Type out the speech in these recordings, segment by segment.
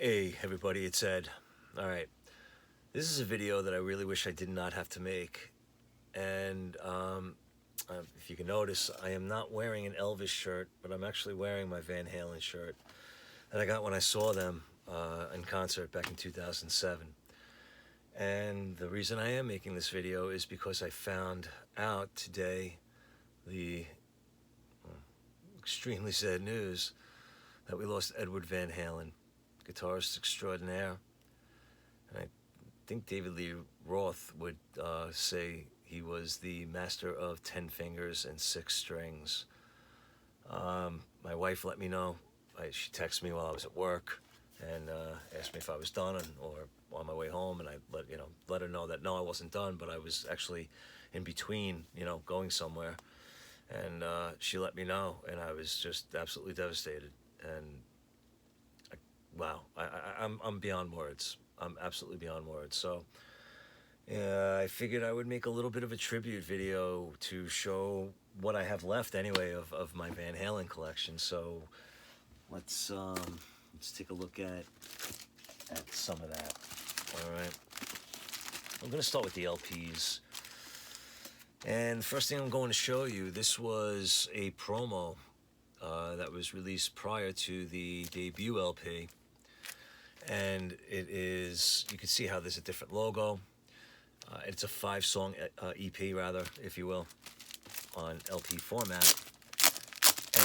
Hey everybody, it's Ed. Alright, this is a video that I really wish I did not have to make. And if you can notice, I am not wearing an Elvis shirt, but I'm actually wearing my Van Halen shirt that I got when I saw them in concert back in 2007. And the reason I am making this video is because I found out today the extremely sad news that we lost Edward Van Halen, guitarist extraordinaire. And I think David Lee Roth would say he was the master of 10 fingers and 6 strings. My wife let me know. She texted me while I was at work and asked me if I was done or on my way home, and I let her know that no, I wasn't done, but I was actually in between, going somewhere. And she let me know, and I was just absolutely devastated. And wow, I'm beyond words. I'm absolutely beyond words. So I figured I would make a little bit of a tribute video to show what I have left anyway of my Van Halen collection. So let's take a look at some of that. All right, I'm gonna start with the LPs. And the first thing I'm going to show you, this was a promo that was released prior to the debut LP. And it is, you can see how there's a different logo. It's a 5-song EP, rather, if you will, on LP format.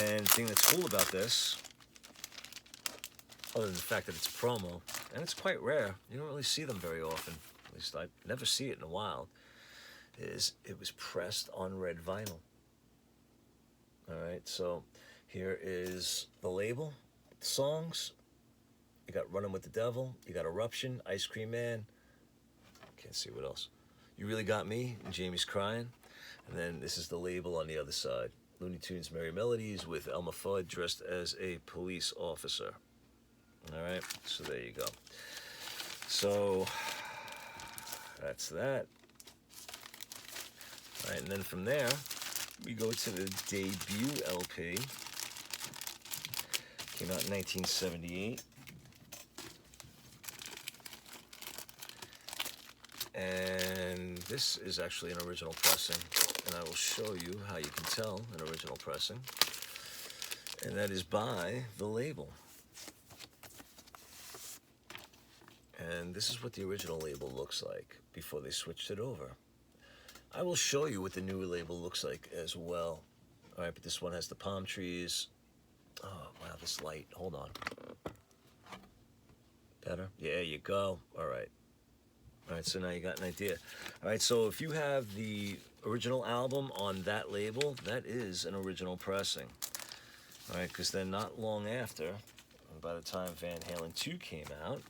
And the thing that's cool about this, other than the fact that it's a promo, and it's quite rare, you don't really see them very often, at least I never see it in a while, is it was pressed on red vinyl. Alright, so here is the label, the songs. You got Running with the Devil, you got Eruption, Ice Cream Man, can't see what else. You Really Got Me, and Jamie's Crying. And then this is the label on the other side. Looney Tunes Merry Melodies with Elmer Fudd dressed as a police officer. Alright, so there you go. So, that's that. Alright, and then from there, we go to the debut LP. Came out in 1978. And this is actually an original pressing, and I will show you how you can tell an original pressing. And that is by the label. And this is what the original label looks like before they switched it over. I will show you what the new label looks like as well. All right, but this one has the palm trees. Oh, wow, this light. Hold on. Better? Yeah, there you go. All right. All right, so now you got an idea. All right, so if you have the original album on that label, that is an original pressing. All right, because then not long after, by the time Van Halen 2 came out,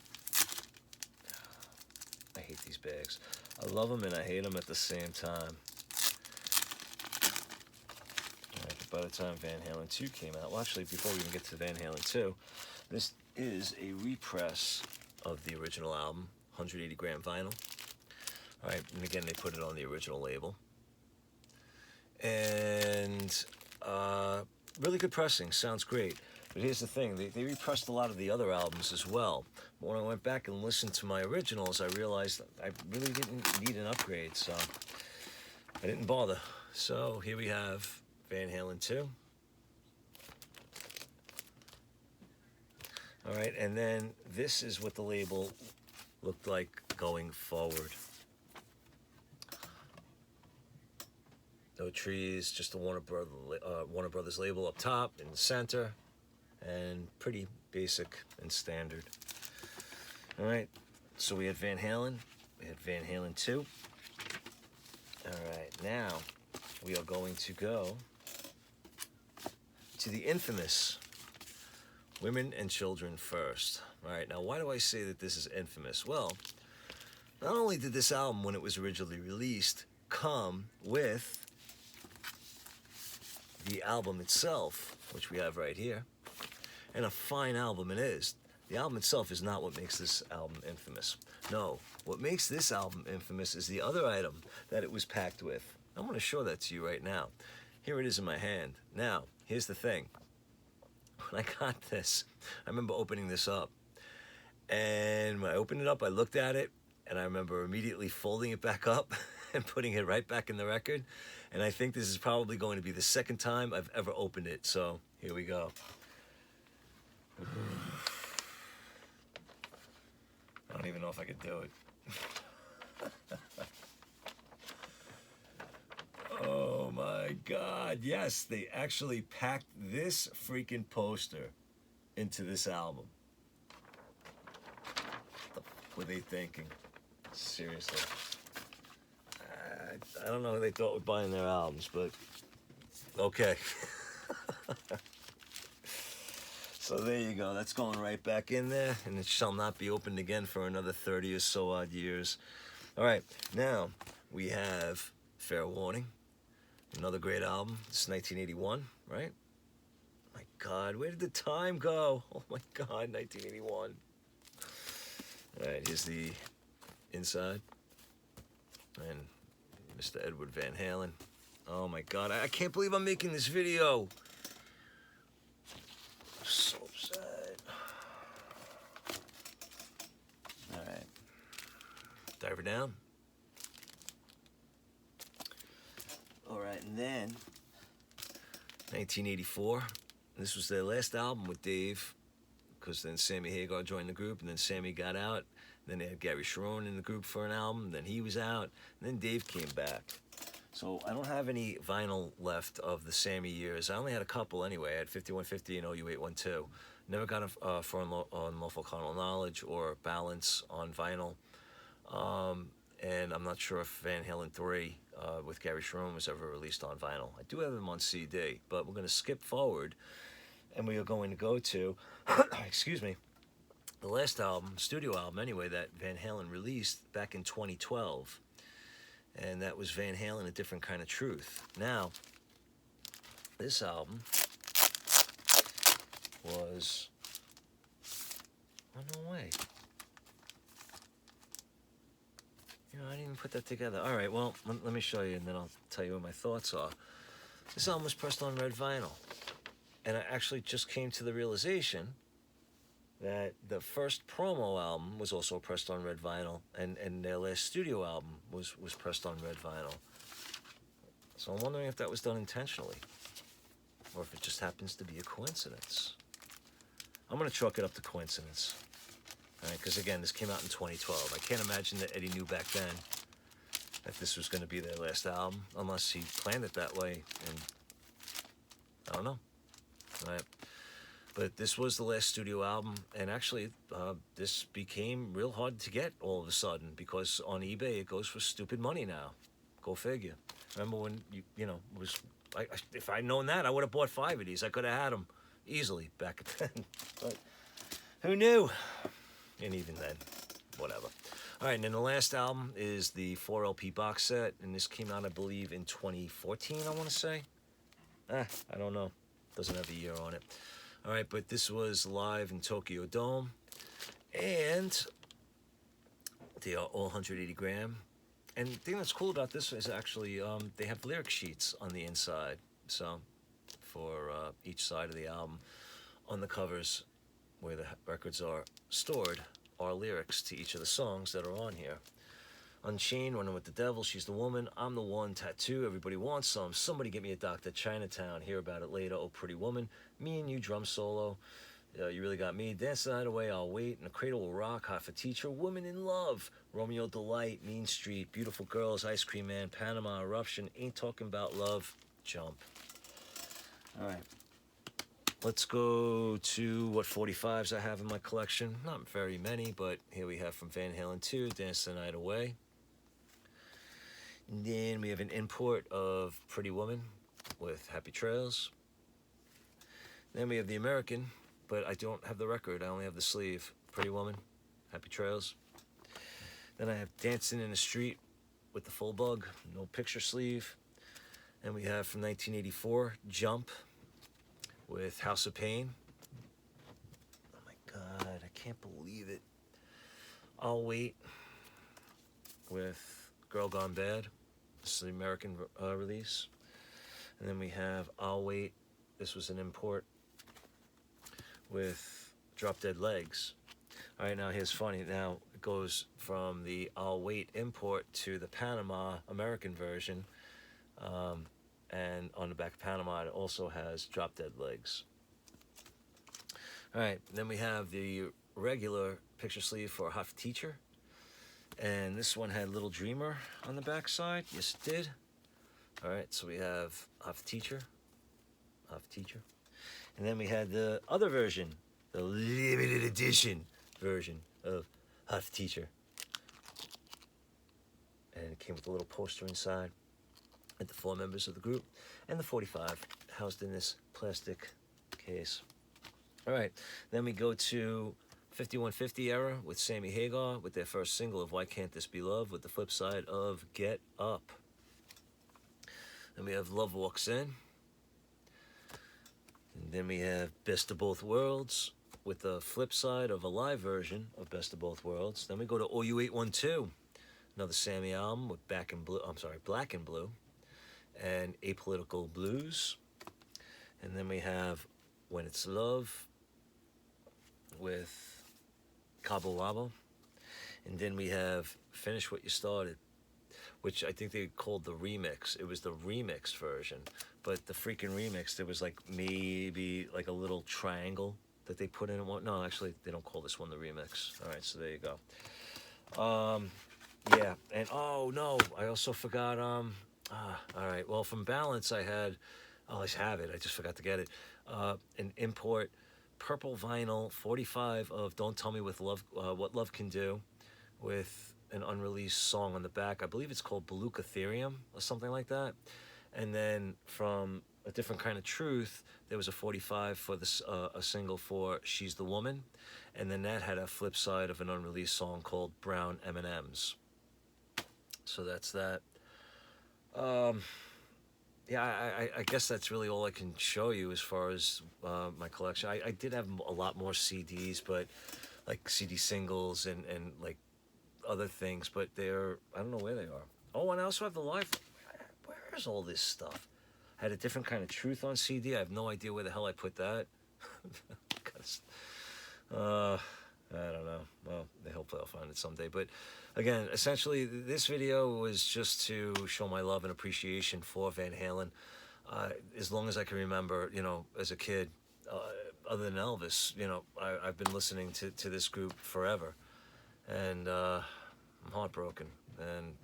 I hate these bags. I love them and I hate them at the same time. All right, but by the time Van Halen 2 came out, well, actually, before we even get to Van Halen 2, this is a repress of the original album. 180 gram vinyl. All right, and again, they put it on the original label. And really good pressing, sounds great. But here's the thing, they repressed a lot of the other albums as well. But when I went back and listened to my originals, I realized I really didn't need an upgrade, so I didn't bother. So here we have Van Halen 2. All right, and then this is what the label looked like going forward. No trees, just the Warner Brothers label up top in the center, and pretty basic and standard. All right, so we had Van Halen, we had Van Halen 2. All right, now we are going to go to the infamous Women and Children First. All right, now why do I say that this is infamous? Well, not only did this album, when it was originally released, come with the album itself, which we have right here, and a fine album it is. The album itself is not what makes this album infamous. No, what makes this album infamous is the other item that it was packed with. I'm going to show that to you right now. Here it is in my hand. Now, here's the thing. When I got this, I remember opening this up, And when I opened it up, I looked at it, and I remember immediately folding it back up and putting it right back in the record. And I think this is probably going to be the second time I've ever opened it. So here we go. I don't even know if I could do it. Oh my God, yes, they actually packed this freaking poster into this album. What the fuck were they thinking? Seriously. I don't know who they thought were buying their albums, but okay. So there you go. That's going right back in there, and it shall not be opened again for another 30 or so odd years. All right, now we have Fair Warning, another great album. It's 1981, right? My God, where did the time go? Oh my God, 1981. All right, here's the inside, and Mr. Edward Van Halen. Oh my God, I can't believe I'm making this video. So sad. All right. Dive her down. All right, and then 1984. This was their last album with Dave, because then Sammy Hagar joined the group, and then Sammy got out. Then they had Gary Sharon in the group for an album. Then he was out. And then Dave came back. So I don't have any vinyl left of the Sammy years. I only had a couple anyway. I had 5150 and OU812. Never got a for Unlawful Carnal Knowledge or Balance on vinyl. And I'm not sure if Van Halen 3 with Gary Sharon was ever released on vinyl. I do have them on CD, but we're going to skip forward, and we are going to go to, excuse me, the last album, studio album anyway, that Van Halen released back in 2012. And that was Van Halen, A Different Kind of Truth. Now, this album was... Oh, no way. You know, I didn't even put that together. All right, well, let me show you, and then I'll tell you what my thoughts are. This album was pressed on red vinyl. And I actually just came to the realization that the first promo album was also pressed on red vinyl, and their last studio album was pressed on red vinyl. So I'm wondering if that was done intentionally, or if it just happens to be a coincidence. I'm going to chalk it up to coincidence, all right? Because again, this came out in 2012. I can't imagine that Eddie knew back then that this was going to be their last album, unless he planned it that way, and I don't know, all right? But this was the last studio album, and actually, this became real hard to get all of a sudden, because on eBay it goes for stupid money now. Go figure. Remember when you know it was? If I'd known that, I would have bought 5 of these. I could have had them easily back then. But who knew? And even then, whatever. All right, and then the last album is the 4 LP box set, and this came out, I believe, in 2014. I want to say. I don't know. Doesn't have a year on it. All right, but this was live in Tokyo Dome, and they are all 180 gram. And the thing that's cool about this is actually they have lyric sheets on the inside. So for each side of the album, on the covers where the records are stored, are lyrics to each of the songs that are on here. Unchained, Running with the Devil, She's the Woman, I'm the One, Tattoo, Everybody Wants Some, Somebody Get Me a Doctor, Chinatown, Hear About It Later, Oh Pretty Woman, Me and You, Drum Solo, You Really Got Me, Dance the Night Away, I'll Wait, and A Cradle Will Rock, Half a Teacher, Woman in Love, Romeo Delight, Mean Street, Beautiful Girls, Ice Cream Man, Panama, Eruption, Ain't Talking About Love, Jump. All right. Let's go to what 45s I have in my collection. Not very many, but here we have from Van Halen 2, Dance the Night Away. And then we have an import of Pretty Woman with Happy Trails. Then we have the American, but I don't have the record. I only have the sleeve. Pretty Woman, Happy Trails. Then I have Dancing in the Street with the full bug, no picture sleeve. And we have from 1984, Jump with House of Pain. Oh my God, I can't believe it. I'll Wait with Girl Gone Bad. This is the American release. And then we have I'll Wait. This was an import with Drop Dead Legs. All right, now here's funny. Now it goes from the I'll Wait import to the Panama American version. And on the back of Panama, it also has Drop Dead Legs. All right, then we have the regular picture sleeve for Hot Teacher. And this one had Little Dreamer on the back side. Yes, it did. All right, so we have Hot Teacher. And then we had the other version, the limited edition version of Hot Teacher. And it came with a little poster inside with the 4 members of the group and the 45 housed in this plastic case. All right, then we go to 5150 era with Sammy Hagar with their first single of Why Can't This Be Love, with the flip side of Get Up. Then we have Love Walks In. And then we have Best of Both Worlds with the flip side of a live version of Best of Both Worlds. Then we go to OU812, another Sammy album with Black and Blue and Apolitical Blues. And then we have When It's Love with Cabo Wabo. And then we have Finish What You Started, which I think they called the remix. It was the remix version, but the freaking remix, there was like maybe like a little triangle that they put in. No, actually, they don't call this one the remix. All right, so there you go. Yeah, and oh no, I also forgot. All right, well, from Balance, I had, oh, I have it. I just forgot to get it. An import purple vinyl 45 of Don't Tell Me With Love, What Love Can Do, with an unreleased song on the back. I believe it's called Beluga Therium or something like that. And then from A Different Kind of Truth, there was a 45 for this, a single for She's the Woman. And then that had a flip side of an unreleased song called Brown M&Ms. So that's that. Yeah, I guess that's really all I can show you as far as my collection. I did have a lot more CDs, but like CD singles and like other things, but they're, I don't know where they are. Oh, and I also have the live. Where's all this stuff? I had A Different Kind of Truth on CD. I have no idea where the hell I put that. I don't know. Well, hopefully I'll find it someday. But again, essentially, this video was just to show my love and appreciation for Van Halen. As long as I can remember, you know, as a kid, other than Elvis, you know, I've been listening to this group forever. And I'm heartbroken, and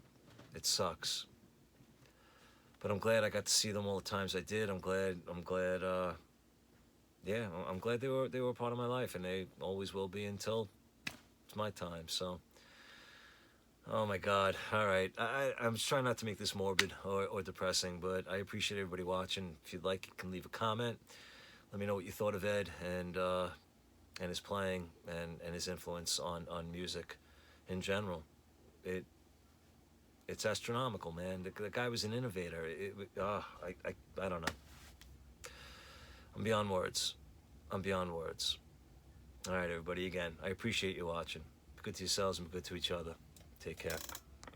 it sucks. But I'm glad I got to see them all the times I did. I'm glad. Yeah, I'm glad they were a part of my life, and they always will be until it's my time. So, oh my God! All right, I'm trying not to make this morbid or depressing, but I appreciate everybody watching. If you'd like, you can leave a comment. Let me know what you thought of Ed and his playing and his influence on music in general. It's astronomical, man. The guy was an innovator. I don't know. I'm beyond words. All right, everybody, again, I appreciate you watching. Be good to yourselves and be good to each other. Take care.